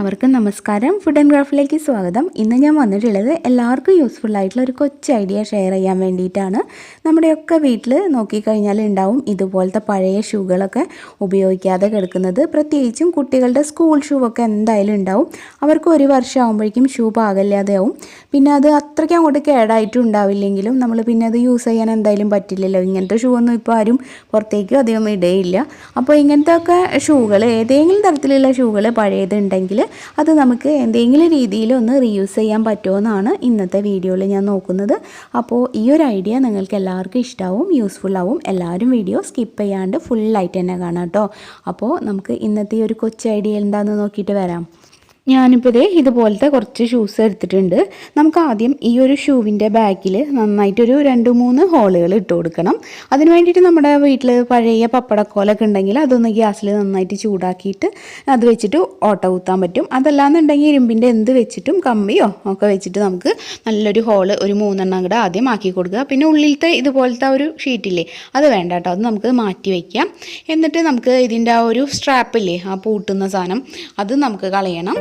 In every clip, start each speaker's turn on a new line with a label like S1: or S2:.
S1: എല്ലാവർക്കും നമസ്കാരം. Food and ക്രാഫ്റ്റിലേക്ക് സ്വാഗതം. ഇന്ന് ഞാൻ വന്നിട്ടുള്ളത് എല്ലാവർക്കും യൂസ്ഫുൾ ആയിട്ടുള്ള ഒരു കൊച്ചു ഐഡിയ ഷെയർ ചെയ്യാൻ വേണ്ടിയിട്ടാണ്. നമ്മുടെയൊക്കെ വീട്ടിൽ നോക്കിക്കഴിഞ്ഞാൽ ഉണ്ടാവും ഇതുപോലത്തെ പഴയ ഷൂകളൊക്കെ ഉപയോഗിക്കാതെ കിടക്കുന്നത്. പ്രത്യേകിച്ചും കുട്ടികളുടെ സ്കൂൾ ഷൂ ഒക്കെ എന്തായാലും ഉണ്ടാവും. അവർക്ക് ഒരു വർഷം ആകുമ്പോഴേക്കും ഷൂ പാകമില്ലാതെയാവും. പിന്നെ അത് അത്രയ്ക്ക് അങ്ങോട്ട് കേടായിട്ടും ഉണ്ടാവില്ലെങ്കിലും നമ്മൾ പിന്നെ അത് യൂസ് ചെയ്യാൻ എന്തായാലും പറ്റില്ലല്ലോ. ഇങ്ങനത്തെ ഷൂ ഒന്നും ഇപ്പോൾ ആരും പുറത്തേക്കും അധികം ഇടയില്ല. അപ്പോൾ ഇങ്ങനത്തെ ഒക്കെ ഷൂകൾ, ഏതെങ്കിലും തരത്തിലുള്ള ഷൂകൾ പഴയതുണ്ടെങ്കിൽ അത് നമുക്ക് എന്തെങ്കിലും രീതിയിൽ ഒന്ന് റീയൂസ് ചെയ്യാൻ പറ്റുമെന്നാണ് ഇന്നത്തെ വീഡിയോയിൽ ഞാൻ നോക്കുന്നത്. അപ്പോൾ ഈ ഒരു ഐഡിയ നിങ്ങൾക്ക് എല്ലാവർക്കും ഇഷ്ടമാവും, യൂസ്ഫുൾ ആവും. എല്ലാവരും വീഡിയോ സ്കിപ്പ് ചെയ്യാണ്ട് ഫുള്ളായിട്ട് തന്നെ കാണാം കേട്ടോ. അപ്പോൾ നമുക്ക് ഇന്നത്തെ ഒരു കൊച്ചു ഐഡിയ എന്താണെന്ന് നോക്കിയിട്ട് വരാം. ഞാനിപ്പോൾ ഇതുപോലത്തെ കുറച്ച് ഷൂസ് എടുത്തിട്ടുണ്ട്. നമുക്ക് ആദ്യം ഈ ഒരു ഷൂവിൻ്റെ ബാക്കിൽ നന്നായിട്ടൊരു 2-3 ഹോളുകൾ ഇട്ട് കൊടുക്കണം. അതിന് വേണ്ടിയിട്ട് നമ്മുടെ വീട്ടിൽ പഴയ പപ്പടക്കോലൊക്കെ ഉണ്ടെങ്കിൽ അതൊന്ന് ഗ്യാസിൽ നന്നായിട്ട് ചൂടാക്കിയിട്ട് അത് വെച്ചിട്ട് ഓട്ട കുത്താൻ പറ്റും. അതല്ലാന്നുണ്ടെങ്കിൽ ഇരുമ്പിൻ്റെ എന്ത് വെച്ചിട്ടും കമ്പിയോ ഒക്കെ വെച്ചിട്ട് നമുക്ക് നല്ലൊരു ഹോള് ഒരു 3 കൂടെ ആദ്യം ആക്കി കൊടുക്കുക. പിന്നെ ഉള്ളിലത്തെ ഇതുപോലത്തെ ഒരു ഷീറ്റില്ലേ, അത് വേണ്ട കേട്ടോ, അത് നമുക്ക് മാറ്റി വയ്ക്കാം. എന്നിട്ട് നമുക്ക് ഇതിൻ്റെ ആ ഒരു സ്ട്രാപ്പില്ലേ, ആ പൂട്ടുന്ന സാധനം, അത് നമുക്ക് കളയണം.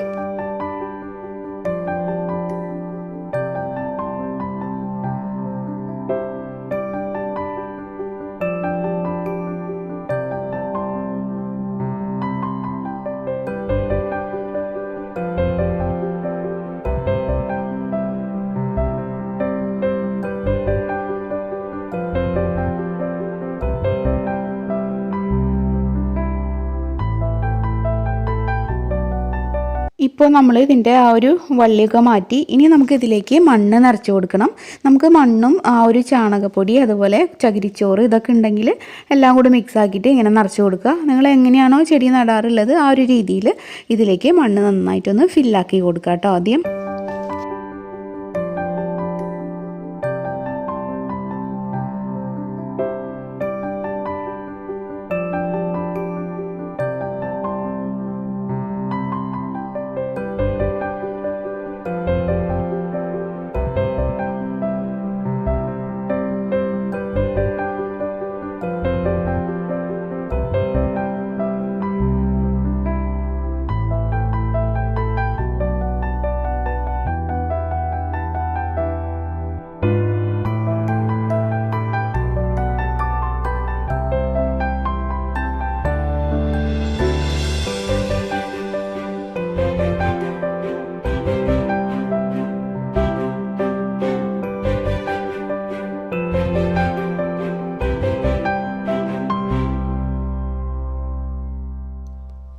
S1: ഇപ്പോൾ നമ്മൾ ഇതിൻ്റെ ആ ഒരു വള്ളിയൊക്കെ മാറ്റി ഇനി നമുക്കിതിലേക്ക് മണ്ണ് നിറച്ച് കൊടുക്കണം. നമുക്ക് മണ്ണും ആ ഒരു ചാണകപ്പൊടി അതുപോലെ ചകിരിച്ചോറ് ഇതൊക്കെ ഉണ്ടെങ്കിൽ എല്ലാം കൂടി മിക്സ് ആക്കിയിട്ട് ഇങ്ങനെ നിറച്ച് കൊടുക്കുക. നിങ്ങൾ എങ്ങനെയാണോ ചെടി നടാറുള്ളത് ആ ഒരു രീതിയിൽ ഇതിലേക്ക് മണ്ണ് നന്നായിട്ടൊന്ന് ഫില്ലാക്കി കൊടുക്കുക കേട്ടോ ആദ്യം.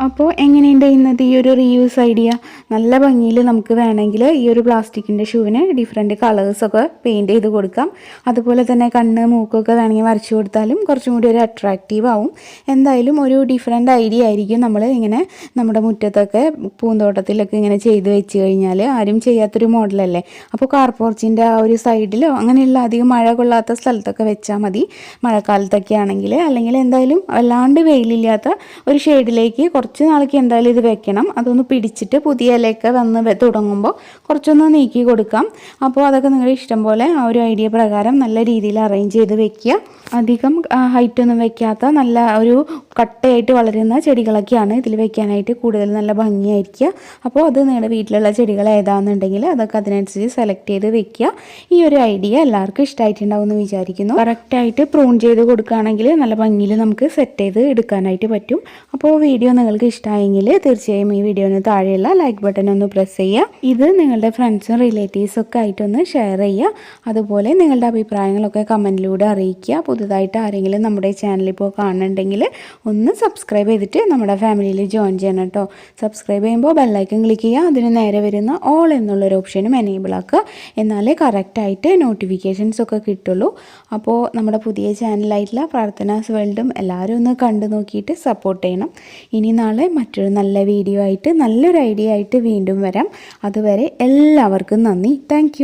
S1: അപ്പോൾ എങ്ങനെയുണ്ട് ഇന്നത്തെ ഈ ഒരു റീയൂസ് ഐഡിയ? നല്ല ഭംഗിയിൽ നമുക്ക് വേണമെങ്കിൽ ഈ ഒരു പ്ലാസ്റ്റിക്കിൻ്റെ ഷൂവിന് ഡിഫറെൻറ്റ് കളേഴ്സൊക്കെ പെയിൻറ്റ് ചെയ്ത് കൊടുക്കാം. അതുപോലെ തന്നെ കണ്ണ് മൂക്കൊക്കെ വേണമെങ്കിൽ വരച്ചു കൊടുത്താലും കുറച്ചും കൂടി ഒരു അട്രാക്റ്റീവ് ആവും. എന്തായാലും ഒരു ഡിഫറെൻറ്റ് ഐഡിയ ആയിരിക്കും. നമ്മൾ ഇങ്ങനെ നമ്മുടെ മുറ്റത്തൊക്കെ പൂന്തോട്ടത്തിലൊക്കെ ഇങ്ങനെ ചെയ്ത് വെച്ച് കഴിഞ്ഞാൽ ആരും ചെയ്യാത്തൊരു മോഡലല്ലേ. അപ്പോൾ കാർ പോർച്ചിൻ്റെ ആ ഒരു സൈഡിലോ അങ്ങനെയുള്ള അധികം മഴ കൊള്ളാത്ത സ്ഥലത്തൊക്കെ വെച്ചാൽ മതി. മഴക്കാലത്തൊക്കെ ആണെങ്കിൽ, അല്ലെങ്കിൽ എന്തായാലും വല്ലാണ്ട് വെയിലില്ലാത്ത ഒരു ഷെയ്ഡിലേക്ക് കുറച്ച് നാളേക്ക് എന്തായാലും ഇത് വെക്കണം. അതൊന്ന് പിടിച്ചിട്ട് പുതിയ ഇലയൊക്കെ വന്ന് തുടങ്ങുമ്പോൾ കുറച്ചൊന്ന് നീക്കി കൊടുക്കാം. അപ്പോൾ അതൊക്കെ നിങ്ങളുടെ ഇഷ്ടം പോലെ ആ ഒരു ഐഡിയ പ്രകാരം നല്ല രീതിയിൽ അറേഞ്ച് ചെയ്ത് വെക്കുക. അധികം ഹൈറ്റൊന്നും വെക്കാത്ത നല്ല ഒരു കട്ടയായിട്ട് വളരുന്ന ചെടികളൊക്കെയാണ് ഇതിൽ വെക്കാനായിട്ട് കൂടുതൽ നല്ല ഭംഗിയായിരിക്കുക. അപ്പോൾ അത് നിങ്ങളുടെ വീട്ടിലുള്ള ചെടികൾ ഏതാണെന്നുണ്ടെങ്കിൽ അതൊക്കെ അതിനനുസരിച്ച് സെലക്ട് ചെയ്ത് വെക്കുക. ഈ ഒരു ഐഡിയ എല്ലാവർക്കും ഇഷ്ടമായിട്ടുണ്ടാവും എന്ന് വിചാരിക്കുന്നു. കറക്റ്റായിട്ട് പ്രൂൺ ചെയ്ത് കൊടുക്കുകയാണെങ്കിൽ നല്ല ഭംഗിയിൽ നമുക്ക് സെറ്റ് ചെയ്ത് എടുക്കാനായിട്ട് പറ്റും. അപ്പോൾ വീഡിയോ നിങ്ങൾക്ക് ഇഷ്ടമായെങ്കിൽ തീർച്ചയായും ഈ വീഡിയോന് താഴെയുള്ള ലൈക്ക് ബട്ടൺ ഒന്ന് പ്രസ് ചെയ്യുക. ഇത് നിങ്ങളുടെ ഫ്രണ്ട്സും റിലേറ്റീവ്സും ഒക്കെ ആയിട്ടൊന്ന് ഷെയർ ചെയ്യുക. അതുപോലെ നിങ്ങളുടെ അഭിപ്രായങ്ങളൊക്കെ കമൻറ്റിലൂടെ അറിയിക്കുക. പുതുതായിട്ട് ആരെങ്കിലും നമ്മുടെ ചാനൽ ഇപ്പോൾ കാണുന്നുണ്ടെങ്കിൽ ഒന്ന് സബ്സ്ക്രൈബ് ചെയ്തിട്ട് നമ്മുടെ ഫാമിലിയിൽ ജോയിൻ ചെയ്യണം കേട്ടോ. സബ്സ്ക്രൈബ് ചെയ്യുമ്പോൾ ബെല്ലൈക്കൺ ക്ലിക്ക് ചെയ്യുക. അതിന് നേരെ വരുന്ന ഓൾ എന്നുള്ളൊരു ഓപ്ഷനും എനേബിൾ ആക്കുക. എന്നാലേ കറക്റ്റായിട്ട് നോട്ടിഫിക്കേഷൻസ് ഒക്കെ കിട്ടുള്ളൂ. അപ്പോൾ നമ്മുടെ പുതിയ ചാനലായിട്ടുള്ള പ്രാർത്ഥനാസ് വേൾഡും എല്ലാവരും ഒന്ന് കണ്ടു നോക്കിയിട്ട് സപ്പോർട്ട് ചെയ്യണം. ഇനി നാളെ മറ്റൊരു നല്ല വീഡിയോ ആയിട്ട് നല്ലൊരു ഐഡിയ ആയിട്ട് വീണ്ടും വരാം. അതുവരെ എല്ലാവർക്കും നന്ദി. താങ്ക്